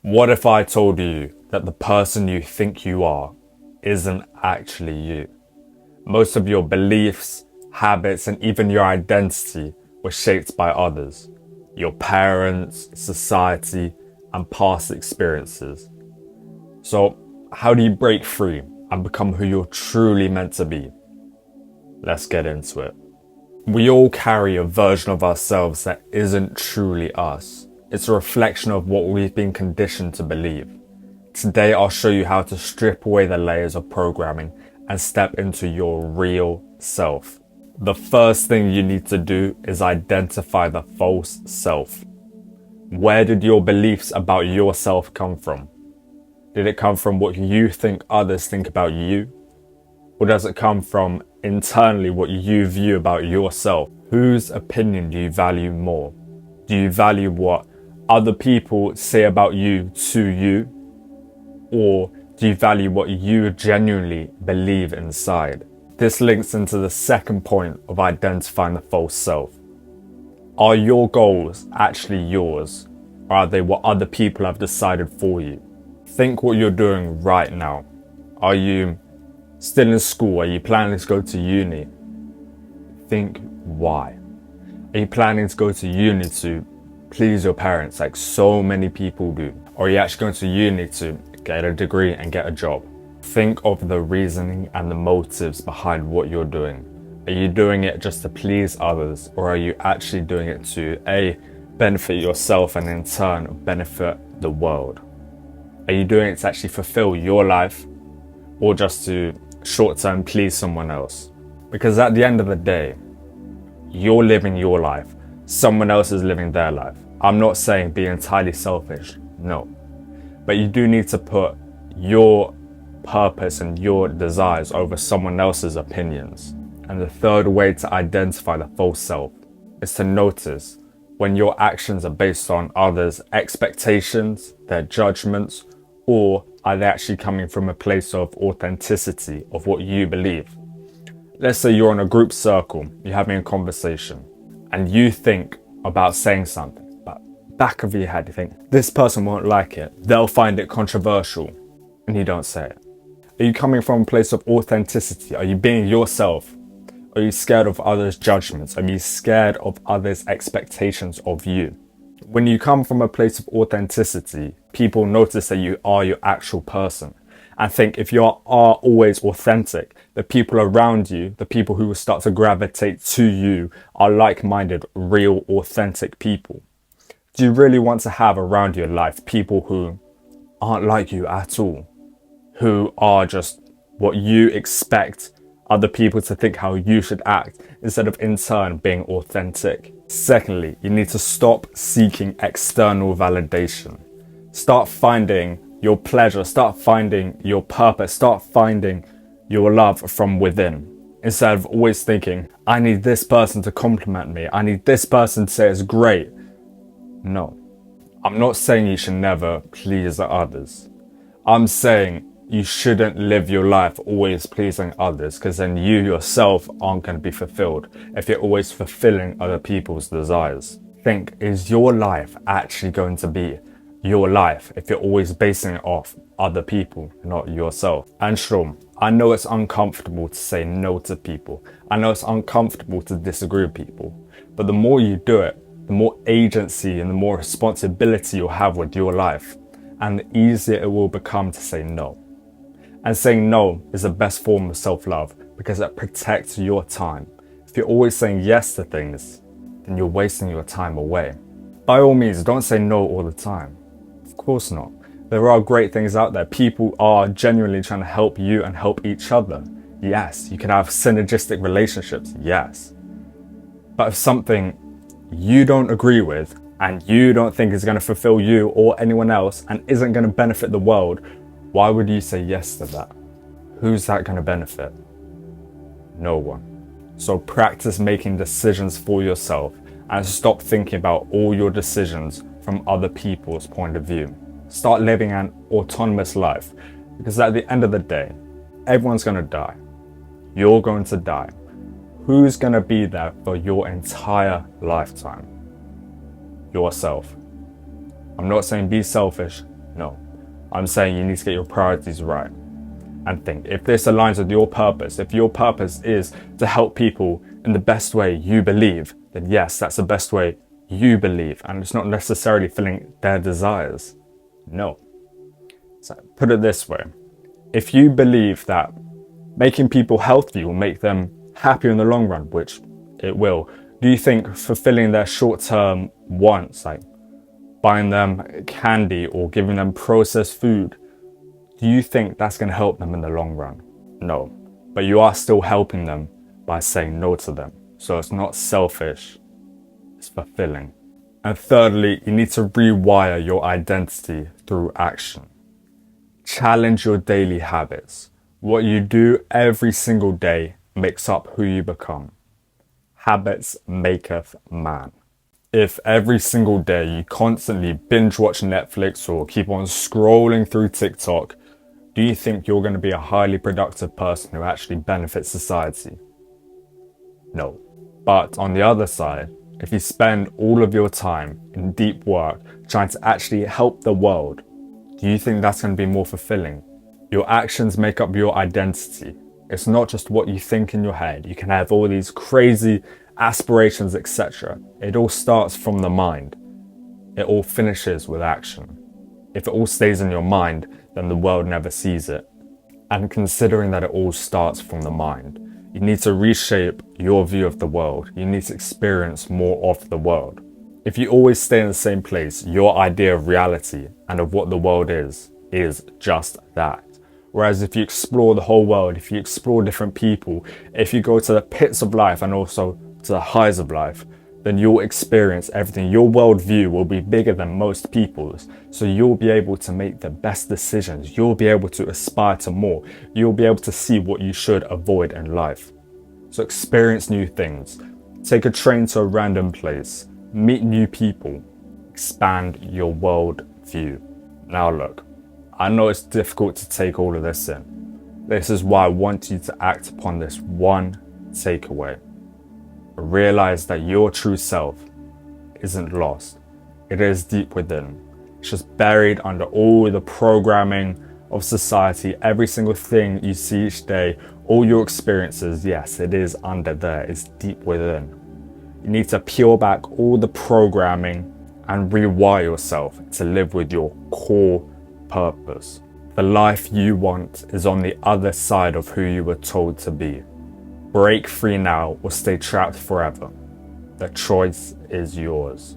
What if I told you that the person you think you are isn't actually you? Most of your beliefs, habits, and even your identity were shaped by others, your parents, society, and past experiences. So, how do you break free and become who you're truly meant to be? Let's get into it. We all carry a version of ourselves that isn't truly us. It's a reflection of what we've been conditioned to believe. Today, I'll show you how to strip away the layers of programming and step into your real self. The first thing you need to do is identify the false self. Where did your beliefs about yourself come from? Did it come from what you think others think about you? Or does it come from internally what you view about yourself? Whose opinion do you value more? Do you value what other people say about you to you? Or do you value what you genuinely believe inside? This links into the second point of identifying the false self. Are your goals actually yours? Or are they what other people have decided for you? Think what you're doing right now. Are you still in school? Are you planning to go to uni? Think why. Are you planning to go to uni to please your parents like so many people do? Or are you actually going to uni to get a degree and get a job? Think of the reasoning and the motives behind what you're doing. Are you doing it just to please others, or are you actually doing it to A, benefit yourself and in turn benefit the world? Are you doing it to actually fulfill your life, or just to short-term please someone else? Because at the end of the day, you're living your life. Someone else is living their life. I'm not saying be entirely selfish, no. But you do need to put your purpose and your desires over someone else's opinions. And the third way to identify the false self is to notice when your actions are based on others' expectations, their judgments, or are they actually coming from a place of authenticity of what you believe? Let's say you're in a group circle, you're having a conversation, and you think about saying something, but back of your head you think, this person won't like it, they'll find it controversial, and you don't say it. Are you coming from a place of authenticity? Are you being yourself? Are you scared of others' judgments? Are you scared of others' expectations of you? When you come from a place of authenticity, people notice that you are your actual person. And think if you are always authentic, the people around you, the people who will start to gravitate to you, are like-minded, real, authentic people. Do you really want to have around your life people who aren't like you at all? Who are just what you expect other people to think how you should act, instead of in turn being authentic? Secondly, you need to stop seeking external validation. Start finding your pleasure, start finding your purpose, start finding your love from within. Instead of always thinking, I need this person to compliment me, I need this person to say it's great. No, I'm not saying you should never please others. I'm saying you shouldn't live your life always pleasing others, because then you yourself aren't going to be fulfilled if you're always fulfilling other people's desires. Think, is your life actually going to be your life if you're always basing it off other people, not yourself? And sure, I know it's uncomfortable to say no to people. I know it's uncomfortable to disagree with people. But the more you do it, the more agency and the more responsibility you'll have with your life. And the easier it will become to say no. And saying no is the best form of self-love because it protects your time. If you're always saying yes to things, then you're wasting your time away. By all means, don't say no all the time. Of course not. There are great things out there. People are genuinely trying to help you and help each other. Yes, you can have synergistic relationships. Yes. But if something you don't agree with and you don't think is going to fulfill you or anyone else and isn't going to benefit the world, why would you say yes to that? Who's that going to benefit? No one. So practice making decisions for yourself and stop thinking about all your decisions from other people's point of view. Start living an autonomous life, because at the end of the day, everyone's going to die. You're going to die. Who's going to be there for your entire lifetime? Yourself. I'm not saying be selfish, No. I'm saying you need to get your priorities right and think, if this aligns with your purpose, if your purpose is to help people in the best way you believe, then yes, that's the best way you believe, and it's not necessarily filling their desires. No. So put it this way, if you believe that making people healthy will make them happier in the long run, which it will, do you think fulfilling their short-term wants, like buying them candy or giving them processed food, do you think that's going to help them in the long run? No. But you are still helping them by saying no to them. So it's not selfish, it's fulfilling. And thirdly, you need to rewire your identity through action. Challenge your daily habits. What you do every single day makes up who you become. Habits maketh man. If every single day you constantly binge watch Netflix or keep on scrolling through TikTok, do you think you're going to be a highly productive person who actually benefits society? No. But on the other side, if you spend all of your time in deep work trying to actually help the world, do you think that's going to be more fulfilling? Your actions make up your identity. It's not just what you think in your head. You can have all these crazy aspirations, etc. It all starts from the mind. It all finishes with action. If it all stays in your mind, then the world never sees it. And considering that it all starts from the mind, you need to reshape your view of the world. You need to experience more of the world. If you always stay in the same place, your idea of reality and of what the world is just that. Whereas if you explore the whole world, if you explore different people, if you go to the pits of life and also to the highs of life, then you'll experience everything. Your worldview will be bigger than most people's. So you'll be able to make the best decisions. You'll be able to aspire to more. You'll be able to see what you should avoid in life. So experience new things. Take a train to a random place. Meet new people. Expand your worldview. Now look, I know it's difficult to take all of this in. This is why I want you to act upon this one takeaway. Realize that your true self isn't lost. It is deep within. It's just buried under all the programming of society. Every single thing you see each day, all your experiences, yes, it is under there. It's deep within. You need to peel back all the programming and rewire yourself to live with your core purpose. The life you want is on the other side of who you were told to be. Break free now or stay trapped forever. The choice is yours.